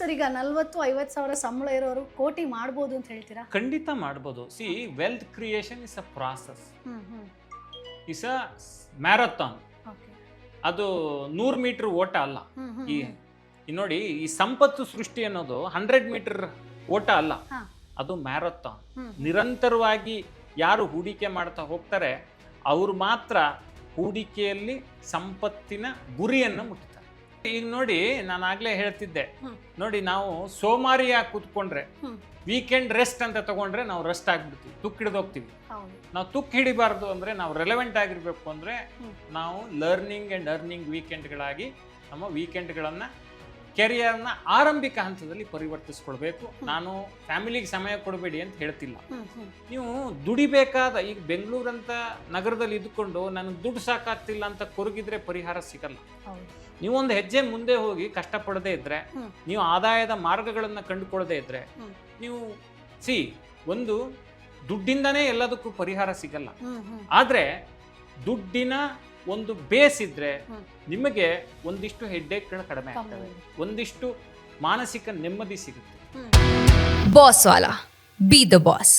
Sir ಈಗ 40-50 ಸಾವಿರ ಸಂಬಳ ಇರೋರು ಕೋಟಿ ಮಾಡ್ಬೋದು ಅಂತ ಹೇಳ್ತೀರಾ? ಖಂಡಿತ ಮಾಡ್ಬೋದು. C, wealth creation is a process, is a marathon. ಅದು 100 ಮೀಟರ್ ಓಟ ಅಲ್ಲ. ಈ ನೋಡಿ, ಈ ಸಂಪತ್ತು ಸೃಷ್ಟಿ ಅನ್ನೋದು 100 ಮೀಟರ್ ಓಟ ಅಲ್ಲ, ಅದು ಮ್ಯಾರಥಾನ್. ನಿರಂತರವಾಗಿ ಯಾರು ಹೂಡಿಕೆ ಮಾಡ್ತಾ ಹೋಗ್ತಾರೆ ಅವರು ಮಾತ್ರ ಹೂಡಿಕೆಯಲ್ಲಿ ಸಂಪತ್ತಿನ ಗುರಿಯನ್ನು ಮುಟ್ತಾರೆ. ಈಗ ನೋಡಿ, ನಾನು ಆಗ್ಲೇ ಹೇಳ್ತಿದ್ದೆ ನೋಡಿ, ನಾವು ಸೋಮಾರಿಯಾಗಿ ಕೂತ್ಕೊಂಡ್ರೆ, ವೀಕೆಂಡ್ ರೆಸ್ಟ್ ಅಂತ ತಗೊಂಡ್ರೆ ನಾವು ರೆಸ್ಟ್ ಆಗ್ಬಿಡ್ತೀವಿ, ತುಕ್ ಹಿಡಿದೋಗ್ತೀವಿ. ನಾವು ತುಕ್ ಹಿಡಿಬಾರ್ದು ಅಂದ್ರೆ, ನಾವು ರೆಲೆವೆಂಟ್ ಆಗಿರ್ಬೇಕು ಅಂದ್ರೆ ನಾವು ಲರ್ನಿಂಗ್ ಅಂಡ್ ಅರ್ನಿಂಗ್ ವೀಕೆಂಡ್ಗಳಾಗಿ ನಮ್ಮ ವೀಕೆಂಡ್ಗಳನ್ನ ಕೆರಿಯರ್ನ ಆರಂಭಿಕ ಹಂತದಲ್ಲಿ ಪರಿವರ್ತಿಸ್ಕೊಳ್ಬೇಕು. ನಾನು ಫ್ಯಾಮಿಲಿಗೆ ಸಮಯ ಕೊಡಬೇಡಿ ಅಂತ ಹೇಳ್ತಿಲ್ಲ. ನೀವು ದುಡಿಬೇಕಾದ, ಈಗ ಬೆಂಗಳೂರಂತ ನಗರದಲ್ಲಿ ಇದ್ಕೊಂಡು ನನಗೆ ದುಡ್ಡು ಸಾಕಾಗ್ತಿಲ್ಲ ಅಂತ ಕೊರಗಿದ್ರೆ ಪರಿಹಾರ ಸಿಗಲ್ಲ. ನೀವು ಒಂದು ಹೆಜ್ಜೆ ಮುಂದೆ ಹೋಗಿ ಕಷ್ಟಪಡದೇ ಇದ್ರೆ, ನೀವು ಆದಾಯದ ಮಾರ್ಗಗಳನ್ನ ಕಂಡುಕೊಳ್ಳದೆ ಇದ್ರೆ, ನೀವು ಒಂದು ದುಡ್ಡಿಂದನೇ ಎಲ್ಲದಕ್ಕೂ ಪರಿಹಾರ ಸಿಗಲ್ಲ. ಆದ್ರೆ ದುಡ್ಡಿನ ಒಂದು ಬೇಸ್ ಇದ್ರೆ ನಿಮಗೆ ಒಂದಿಷ್ಟು ಹೆಡ್ಡೇಕ್ಗಳು ಕಡಿಮೆ ಆಗ್ತವೆ, ಒಂದಿಷ್ಟು ಮಾನಸಿಕ ನೆಮ್ಮದಿ ಸಿಗುತ್ತೆ. Boss Vala, B the boss.